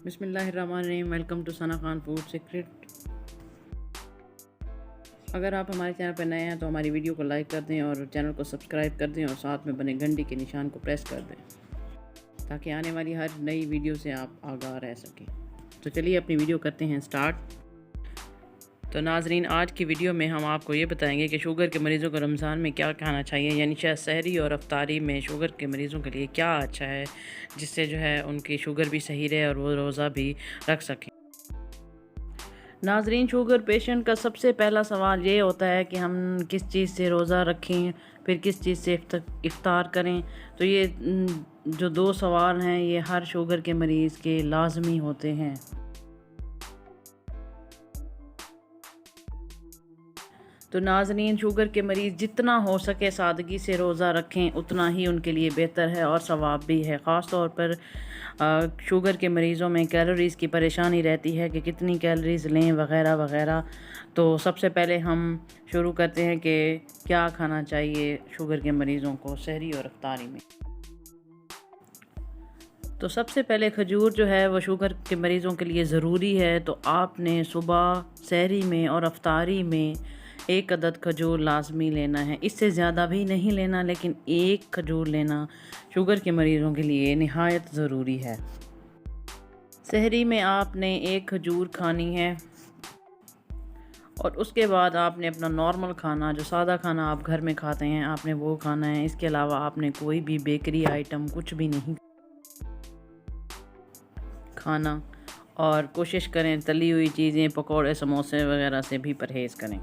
बिस्मिल्लाहिर्रहमानिर्रहीम। Welcome to Sana Khan food secret. अगर आप हमारे चैनल पर नए हैं तो हमारी वीडियो को लाइक कर दें और चैनल को सब्सक्राइब कर दें और साथ में बने घंटी के निशान को प्रेस कर दें ताकि आने वाली हर नई वीडियो से आप आगाह रह सकें। तो चलिए अपनी वीडियो करते हैं स्टार्ट। तो नाजरीन, आज की वीडियो में हम आपको ये बताएंगे कि शुगर के मरीज़ों को रमज़ान में क्या खाना चाहिए, यानी शायद सहरी और अफ्तारी में शुगर के मरीज़ों के लिए क्या अच्छा है जिससे जो है उनकी शुगर भी सही रहे और वो रोज़ा भी रख सकें। नाजरीन, शुगर पेशेंट का सबसे पहला सवाल ये होता है कि हम किस चीज़ से रोज़ा रखें, फिर किस चीज़ से इफ्तार करें। तो ये जो दो सवाल हैं ये हर शुगर के मरीज़ के लाजमी होते हैं। तो नाज़रीन, शुगर के मरीज़ जितना हो सके सादगी से रोज़ा रखें उतना ही उनके लिए बेहतर है और सवाब भी है। ख़ास तौर पर शुगर के मरीज़ों में कैलोरीज़ की परेशानी रहती है कि कितनी कैलोरीज़ लें वग़ैरह वग़ैरह। तो सबसे पहले हम शुरू करते हैं कि क्या खाना चाहिए शुगर के मरीज़ों को सहरी और अफ्तारी में। तो सबसे पहले खजूर जो है वो शुगर के मरीज़ों के लिए ज़रूरी है। तो आपने सुबह सहरी में और अफ्तारी में एक अदद खजूर लाजमी लेना है। इससे ज़्यादा भी नहीं लेना, लेकिन एक खजूर लेना शुगर के मरीज़ों के लिए निहायत ज़रूरी है। सहरी में आपने एक खजूर खानी है और उसके बाद आपने अपना नॉर्मल खाना, जो सादा खाना आप घर में खाते हैं, आपने वो खाना है। इसके अलावा आपने कोई भी बेकरी आइटम कुछ भी नहीं खाना और कोशिश करें तली हुई चीज़ें, पकौड़े, समोसे वगैरह से भी परहेज़ करें।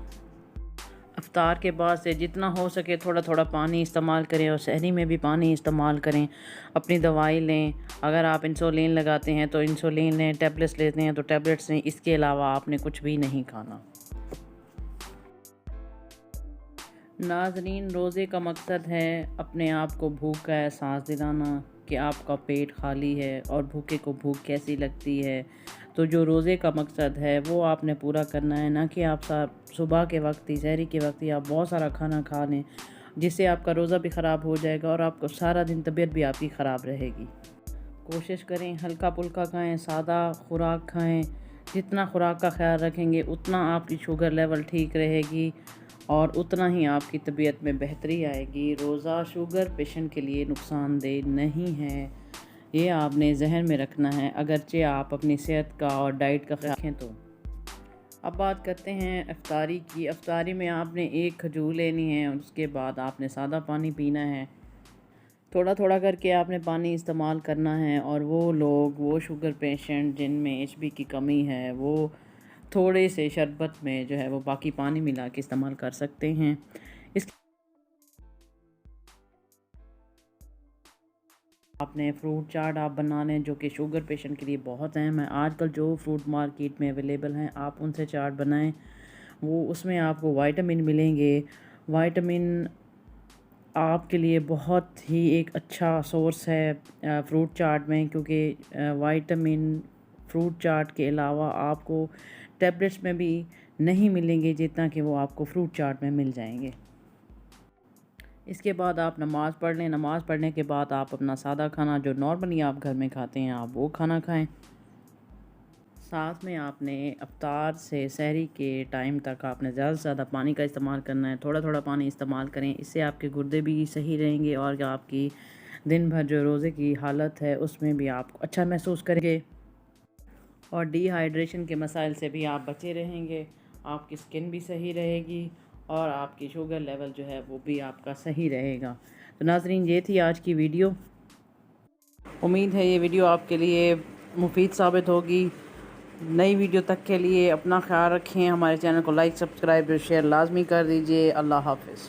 अफ्तार के बाद से जितना हो सके थोड़ा थोड़ा पानी इस्तेमाल करें और सहरी में भी पानी इस्तेमाल करें। अपनी दवाई लें, अगर आप इंसुलिन लगाते हैं तो इंसुलिन लें, टैबलेट्स लेते हैं तो टैबलेट्स लें। इसके अलावा आपने कुछ भी नहीं खाना। नाज़रीन, रोज़े का मकसद है अपने आप को भूख का एहसास दिलाना कि आपका पेट खाली है और भूखे को भूख कैसी लगती है। तो जो रोज़े का मकसद है वो आपने पूरा करना है, ना कि आप सुबह के वक्त ही, सहरी के वक्त ही आप बहुत सारा खाना खा लें जिससे आपका रोज़ा भी ख़राब हो जाएगा और आपको सारा दिन तबीयत भी आपकी ख़राब रहेगी। कोशिश करें हल्का फुल्का खाएं, सादा खुराक खाएं। जितना खुराक का ख्याल रखेंगे उतना आपकी शुगर लेवल ठीक रहेगी और उतना ही आपकी तबीयत में बेहतरी आएगी। रोज़ा शुगर पेशेंट के लिए नुकसानदेह नहीं है, ये आपने जहन में रखना है, अगरचे आप अपनी सेहत का और डाइट का ख्याल रखें। तो अब बात करते हैं अफ्तारी की। अफ्तारी में आपने एक खजूर लेनी है और उसके बाद आपने सादा पानी पीना है। थोड़ा थोड़ा करके आपने पानी इस्तेमाल करना है और वो शुगर पेशेंट जिनमें एचबी की कमी है वो थोड़े से शरबत में जो है वो बाकी पानी मिला के इस्तेमाल कर सकते हैं। इस आपने फ्रूट चाट आप बना लें जो कि शुगर पेशेंट के लिए बहुत अहम है। आजकल जो फ्रूट मार्केट में अवेलेबल हैं आप उनसे चाट बनाएं, वो उसमें आपको विटामिन मिलेंगे। विटामिन आपके लिए बहुत ही एक अच्छा सोर्स है फ्रूट चाट में, क्योंकि विटामिन फ्रूट चाट के अलावा आपको टैबलेट्स में भी नहीं मिलेंगे जितना कि वो आपको फ्रूट चाट में मिल जाएंगे। इसके बाद आप नमाज़ पढ़ लें। नमाज़ पढ़ने के बाद आप अपना सादा खाना जो नॉर्मली आप घर में खाते हैं आप वो खाना खाएं। साथ में आपने अफ्तार से सहरी के टाइम तक आपने ज़्यादा से ज़्यादा पानी का इस्तेमाल करना है। थोड़ा थोड़ा पानी इस्तेमाल करें, इससे आपके गुर्दे भी सही रहेंगे और आपकी दिन भर जो रोज़े की हालत है उसमें भी आप अच्छा महसूस करेंगे और डिहाइड्रेशन के मसाइल से भी आप बचे रहेंगे। आपकी स्किन भी सही रहेगी और आपकी शुगर लेवल जो है वो भी आपका सही रहेगा। तो नाज़रीन, ये थी आज की वीडियो। उम्मीद है ये वीडियो आपके लिए मुफीद साबित होगी। नई वीडियो तक के लिए अपना ख्याल रखें। हमारे चैनल को लाइक, सब्सक्राइब और शेयर लाजमी कर दीजिए। अल्लाह हाफ़िज़।